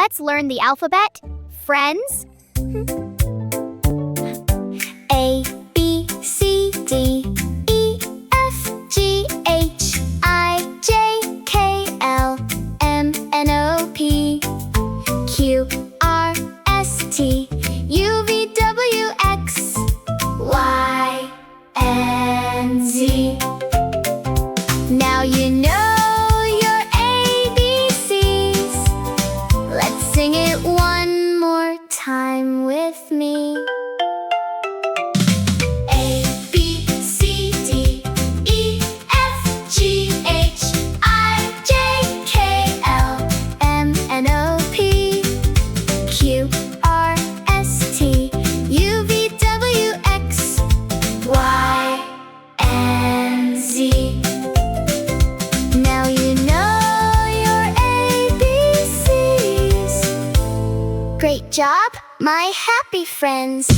Let's learn the alphabet, friends. A, B, C, D, E, F, G, H, I, J, K, L, M, N, O, P, Q, R, S, T, U, V, W, X, Y, and Z. Now you know your ABCs. Let's sing it one more time with me. A, B, C, D, E, F, G, H, I, J, K, L, M, N, O, P, Q, R, S, T, U, V, W, X, Y, and Z. Now you know your ABCs. Great job, my happy friends.